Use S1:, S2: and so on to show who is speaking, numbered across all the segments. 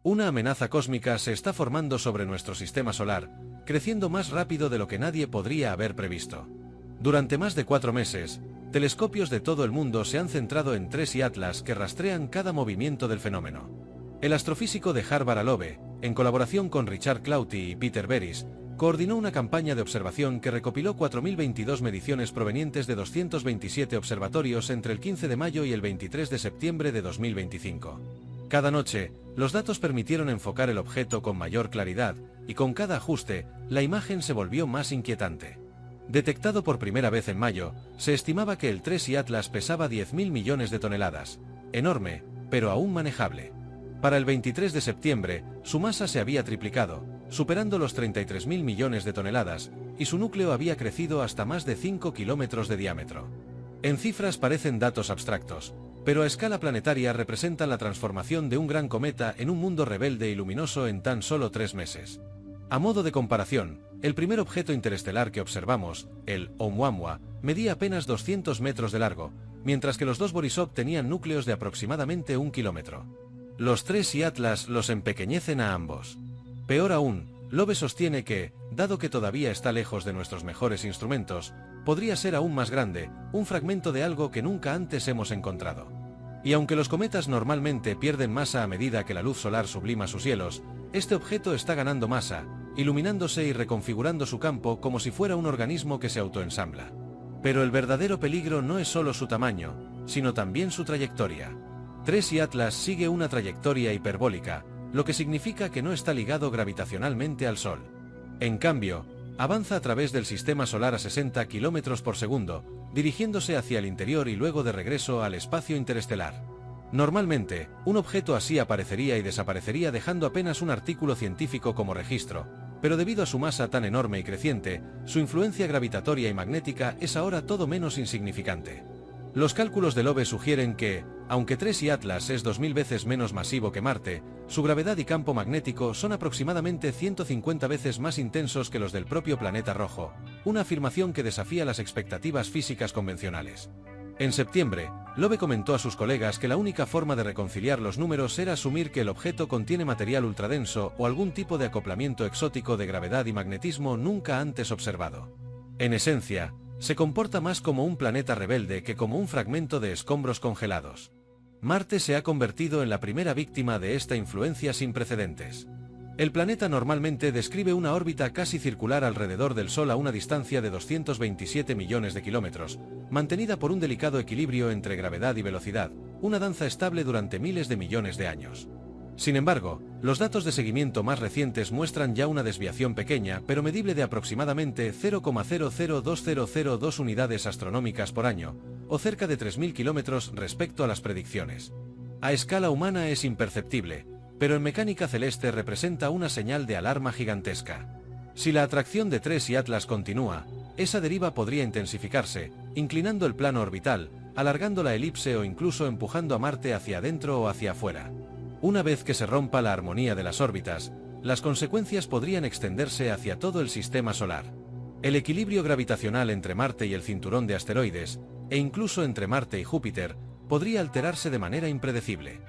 S1: Una amenaza cósmica se está formando sobre nuestro sistema solar, creciendo más rápido de lo que nadie podría haber previsto. Durante más de 4 meses, telescopios de todo el mundo se han centrado en TRES y Atlas que rastrean cada movimiento del fenómeno. El astrofísico de Harvard Lobe, en colaboración con Richard Clouty y Peter Beris, coordinó una campaña de observación que recopiló 4.022 mediciones provenientes de 227 observatorios entre el 15 de mayo y el 23 de septiembre de 2025. Cada noche, los datos permitieron enfocar el objeto con mayor claridad, y con cada ajuste, la imagen se volvió más inquietante. Detectado por primera vez en mayo, se estimaba que el TRES y Atlas pesaba 10.000 millones de toneladas, enorme, pero aún manejable. Para el 23 de septiembre, su masa se había triplicado, superando los 33.000 millones de toneladas, y su núcleo había crecido hasta más de 5 kilómetros de diámetro. En cifras parecen datos abstractos, pero a escala planetaria representan la transformación de un gran cometa en un mundo rebelde y luminoso en tan solo 3 meses. A modo de comparación, el primer objeto interestelar que observamos, el Oumuamua, medía apenas 200 metros de largo, mientras que los dos Borisov tenían núcleos de aproximadamente 1 kilómetro. Los TRES y Atlas los empequeñecen a ambos. Peor aún, Lobe sostiene que, dado que todavía está lejos de nuestros mejores instrumentos, podría ser aún más grande, un fragmento de algo que nunca antes hemos encontrado. Y aunque los cometas normalmente pierden masa a medida que la luz solar sublima sus cielos, este objeto está ganando masa, iluminándose y reconfigurando su campo como si fuera un organismo que se autoensambla. Pero el verdadero peligro no es solo su tamaño, sino también su trayectoria. TRES y Atlas sigue una trayectoria hiperbólica, lo que significa que no está ligado gravitacionalmente al Sol. En cambio, avanza a través del sistema solar a 60 km por segundo, dirigiéndose hacia el interior y luego de regreso al espacio interestelar. Normalmente, un objeto así aparecería y desaparecería dejando apenas un artículo científico como registro, pero debido a su masa tan enorme y creciente, su influencia gravitatoria y magnética es ahora todo menos insignificante. Los cálculos de Lobe sugieren que, aunque TRES y Atlas es 2000 veces menos masivo que Marte, su gravedad y campo magnético son aproximadamente 150 veces más intensos que los del propio planeta rojo, una afirmación que desafía las expectativas físicas convencionales. En septiembre, Lobe comentó a sus colegas que la única forma de reconciliar los números era asumir que el objeto contiene material ultradenso o algún tipo de acoplamiento exótico de gravedad y magnetismo nunca antes observado. En esencia, se comporta más como un planeta rebelde que como un fragmento de escombros congelados. Marte se ha convertido en la primera víctima de esta influencia sin precedentes. El planeta normalmente describe una órbita casi circular alrededor del Sol a una distancia de 227 millones de kilómetros, mantenida por un delicado equilibrio entre gravedad y velocidad, una danza estable durante miles de millones de años. Sin embargo, los datos de seguimiento más recientes muestran ya una desviación pequeña pero medible de aproximadamente 0,002002 unidades astronómicas por año, o cerca de 3.000 kilómetros respecto a las predicciones. A escala humana es imperceptible, pero en mecánica celeste representa una señal de alarma gigantesca. Si la atracción de TRES y Atlas continúa, esa deriva podría intensificarse, inclinando el plano orbital, alargando la elipse o incluso empujando a Marte hacia adentro o hacia afuera. Una vez que se rompa la armonía de las órbitas, las consecuencias podrían extenderse hacia todo el sistema solar. El equilibrio gravitacional entre Marte y el cinturón de asteroides, e incluso entre Marte y Júpiter, podría alterarse de manera impredecible.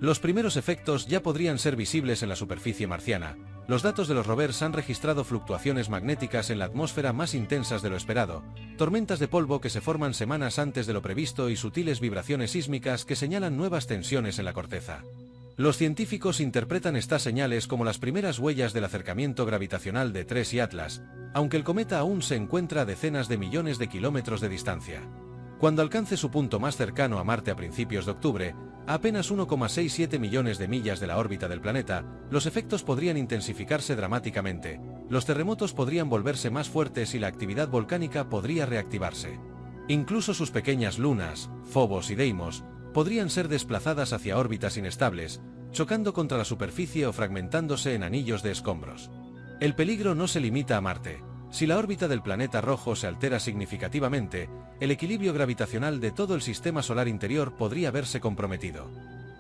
S1: Los primeros efectos ya podrían ser visibles en la superficie marciana. Los datos de los rovers han registrado fluctuaciones magnéticas en la atmósfera más intensas de lo esperado, tormentas de polvo que se forman semanas antes de lo previsto y sutiles vibraciones sísmicas que señalan nuevas tensiones en la corteza. Los científicos interpretan estas señales como las primeras huellas del acercamiento gravitacional de TRES y Atlas, aunque el cometa aún se encuentra a decenas de millones de kilómetros de distancia. Cuando alcance su punto más cercano a Marte a principios de octubre, a apenas 1,67 millones de millas de la órbita del planeta, los efectos podrían intensificarse dramáticamente, los terremotos podrían volverse más fuertes y la actividad volcánica podría reactivarse. Incluso sus pequeñas lunas, Phobos y Deimos, podrían ser desplazadas hacia órbitas inestables, chocando contra la superficie o fragmentándose en anillos de escombros. El peligro no se limita a Marte. Si la órbita del planeta rojo se altera significativamente, el equilibrio gravitacional de todo el sistema solar interior podría verse comprometido.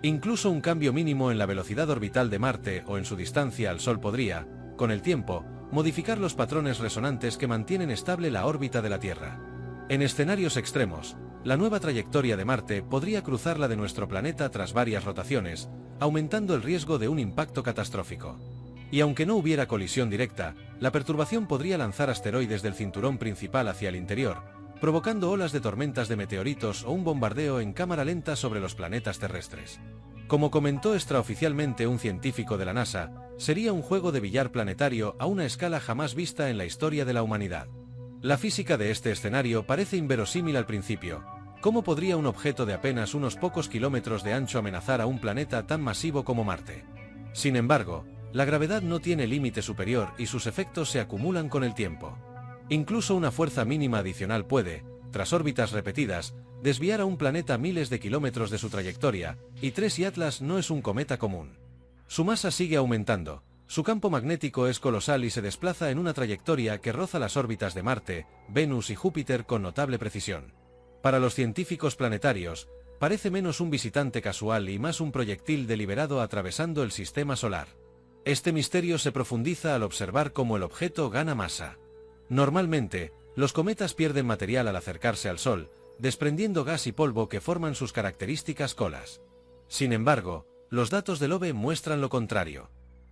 S1: Incluso un cambio mínimo en la velocidad orbital de Marte o en su distancia al Sol podría, con el tiempo, modificar los patrones resonantes que mantienen estable la órbita de la Tierra. En escenarios extremos, La nueva trayectoria de Marte podría cruzar la de nuestro planeta tras varias rotaciones, aumentando el riesgo de un impacto catastrófico. Y aunque no hubiera colisión directa, la perturbación podría lanzar asteroides del cinturón principal hacia el interior, provocando olas de tormentas de meteoritos o un bombardeo en cámara lenta sobre los planetas terrestres. Como comentó extraoficialmente un científico de la NASA, sería un juego de billar planetario a una escala jamás vista en la historia de la humanidad. La física de este escenario parece inverosímil al principio. ¿Cómo podría un objeto de apenas unos pocos kilómetros de ancho amenazar a un planeta tan masivo como Marte? Sin embargo, la gravedad no tiene límite superior y sus efectos se acumulan con el tiempo. Incluso una fuerza mínima adicional puede, tras órbitas repetidas, desviar a un planeta miles de kilómetros de su trayectoria, y Tracy Atlas no es un cometa común. Su masa sigue aumentando, su campo magnético es colosal y se desplaza en una trayectoria que roza las órbitas de Marte, Venus y Júpiter con notable precisión. Para los científicos planetarios, parece menos un visitante casual y más un proyectil deliberado atravesando el sistema solar. Este misterio se profundiza al observar cómo el objeto gana masa. Normalmente, los cometas pierden material al acercarse al Sol, desprendiendo gas y polvo que forman sus características colas. Sin embargo, los datos de Lobe muestran lo contrario.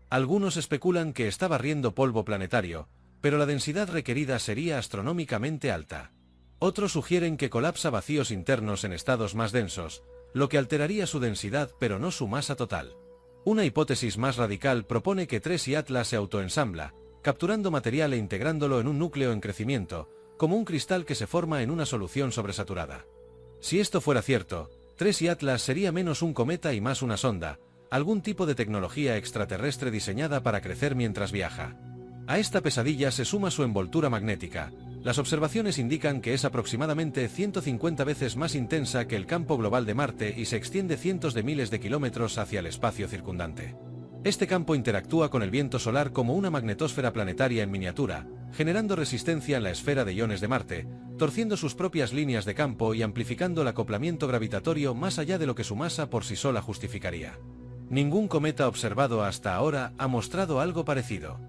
S1: Algunos especulan que está barriendo polvo planetario, pero la densidad requerida sería astronómicamente alta. Otros sugieren que colapsa vacíos internos en estados más densos, lo que alteraría su densidad pero no su masa total. Una hipótesis más radical propone que Tracy Atlas se autoensambla, capturando material e integrándolo en un núcleo en crecimiento, como un cristal que se forma en una solución sobresaturada. Si esto fuera cierto, Tracy Atlas sería menos un cometa y más una sonda, algún tipo de tecnología extraterrestre diseñada para crecer mientras viaja. A esta pesadilla se suma su envoltura magnética. Las observaciones indican que es aproximadamente 150 veces más intensa que el campo global de Marte y se extiende cientos de miles de kilómetros hacia el espacio circundante. Este campo interactúa con el viento solar como una magnetosfera planetaria en miniatura, generando resistencia en la esfera de iones de Marte, torciendo sus propias líneas de campo y amplificando el acoplamiento gravitatorio más allá de lo que su masa por sí sola justificaría. Ningún cometa observado hasta ahora ha mostrado algo parecido.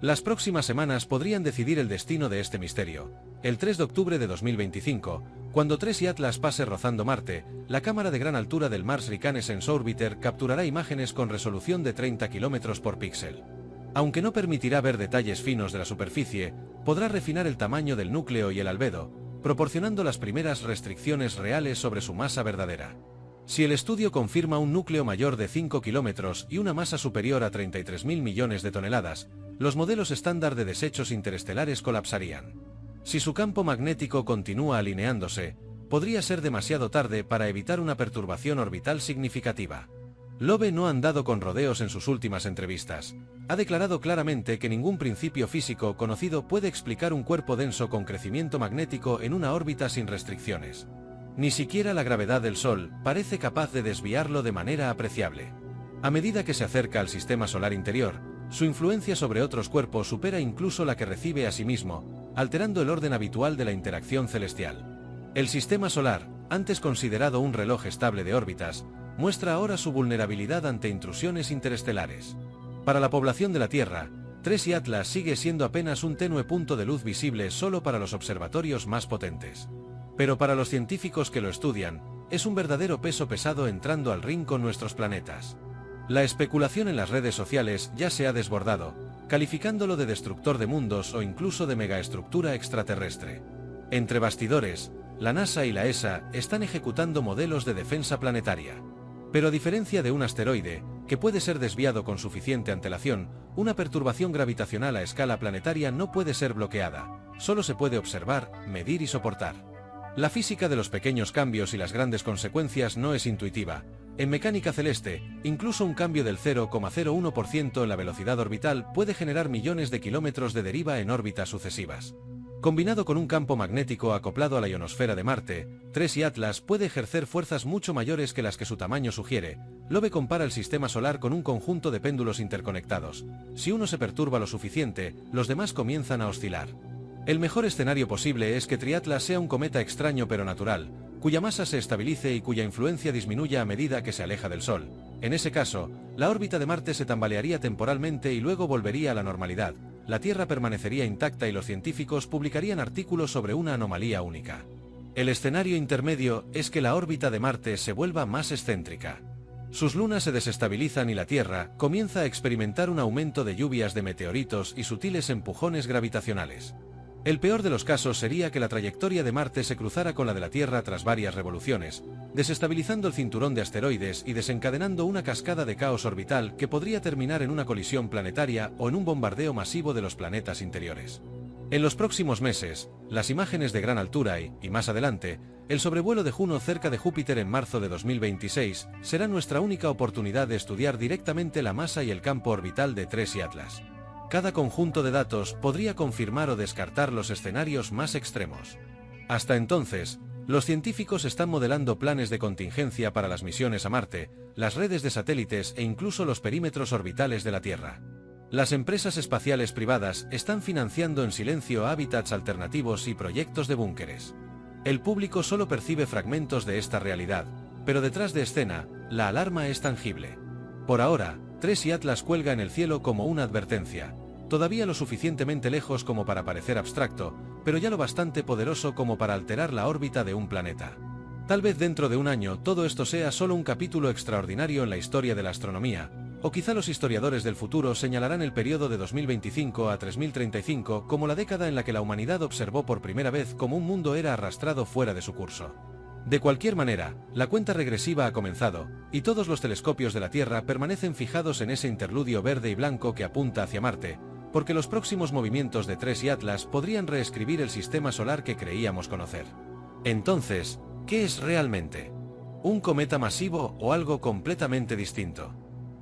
S1: Las próximas semanas podrían decidir el destino de este misterio. El 3 de octubre de 2025, cuando Tracy Atlas pase rozando Marte, la cámara de gran altura del Mars Reconnaissance Orbiter capturará imágenes con resolución de 30 km por píxel. Aunque no permitirá ver detalles finos de la superficie, podrá refinar el tamaño del núcleo y el albedo, proporcionando las primeras restricciones reales sobre su masa verdadera. Si el estudio confirma un núcleo mayor de 5 kilómetros y una masa superior a 33.000 millones de toneladas, los modelos estándar de desechos interestelares colapsarían. Si su campo magnético continúa alineándose, podría ser demasiado tarde para evitar una perturbación orbital significativa. Lobe no ha andado con rodeos en sus últimas entrevistas. Ha declarado claramente que ningún principio físico conocido puede explicar un cuerpo denso con crecimiento magnético en una órbita sin restricciones. Ni siquiera la gravedad del Sol parece capaz de desviarlo de manera apreciable. A medida que se acerca al sistema solar interior, su influencia sobre otros cuerpos supera incluso la que recibe a sí mismo, alterando el orden habitual de la interacción celestial. El sistema solar, antes considerado un reloj estable de órbitas, muestra ahora su vulnerabilidad ante intrusiones interestelares. Para la población de la Tierra, Tracy Atlas sigue siendo apenas un tenue punto de luz visible solo para los observatorios más potentes. Pero para los científicos que lo estudian, es un verdadero peso pesado entrando al ring con nuestros planetas. La especulación en las redes sociales ya se ha desbordado, calificándolo de destructor de mundos o incluso de megaestructura extraterrestre. Entre bastidores, la NASA y la ESA están ejecutando modelos de defensa planetaria. Pero a diferencia de un asteroide, que puede ser desviado con suficiente antelación, una perturbación gravitacional a escala planetaria no puede ser bloqueada, solo se puede observar, medir y soportar. La física de los pequeños cambios y las grandes consecuencias no es intuitiva. En mecánica celeste, incluso un cambio del 0,01% en la velocidad orbital puede generar millones de kilómetros de deriva en órbitas sucesivas. Combinado con un campo magnético acoplado a la ionosfera de Marte, Tracy Atlas puede ejercer fuerzas mucho mayores que las que su tamaño sugiere. Lobe compara el sistema solar con un conjunto de péndulos interconectados. Si uno se perturba lo suficiente, los demás comienzan a oscilar. El mejor escenario posible es que Triatlas sea un cometa extraño pero natural, cuya masa se estabilice y cuya influencia disminuya a medida que se aleja del Sol. En ese caso, la órbita de Marte se tambalearía temporalmente y luego volvería a la normalidad. La Tierra permanecería intacta y los científicos publicarían artículos sobre una anomalía única. El escenario intermedio es que la órbita de Marte se vuelva más excéntrica. Sus lunas se desestabilizan y la Tierra comienza a experimentar un aumento de lluvias de meteoritos y sutiles empujones gravitacionales. El peor de los casos sería que la trayectoria de Marte se cruzara con la de la Tierra tras varias revoluciones, desestabilizando el cinturón de asteroides y desencadenando una cascada de caos orbital que podría terminar en una colisión planetaria o en un bombardeo masivo de los planetas interiores. En los próximos meses, las imágenes de gran altura y más adelante, el sobrevuelo de Juno cerca de Júpiter en marzo de 2026 será nuestra única oportunidad de estudiar directamente la masa y el campo orbital de TRES y Atlas. Cada conjunto de datos podría confirmar o descartar los escenarios más extremos. Hasta entonces, los científicos están modelando planes de contingencia para las misiones a Marte, las redes de satélites e incluso los perímetros orbitales de la Tierra. Las empresas espaciales privadas están financiando en silencio hábitats alternativos y proyectos de búnkeres. El público solo percibe fragmentos de esta realidad, pero detrás de escena, la alarma es tangible. Por ahora, TRES y Atlas cuelga en el cielo como una advertencia, todavía lo suficientemente lejos como para parecer abstracto, pero ya lo bastante poderoso como para alterar la órbita de un planeta. Tal vez dentro de un año todo esto sea solo un capítulo extraordinario en la historia de la astronomía, o quizá los historiadores del futuro señalarán el periodo de 2025 a 3035 como la década en la que la humanidad observó por primera vez cómo un mundo era arrastrado fuera de su curso. De cualquier manera, la cuenta regresiva ha comenzado, y todos los telescopios de la Tierra permanecen fijados en ese interludio verde y blanco que apunta hacia Marte, porque los próximos movimientos de TRES y Atlas podrían reescribir el sistema solar que creíamos conocer. Entonces, ¿qué es realmente? ¿Un cometa masivo o algo completamente distinto?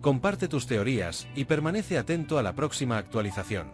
S1: Comparte tus teorías y permanece atento a la próxima actualización.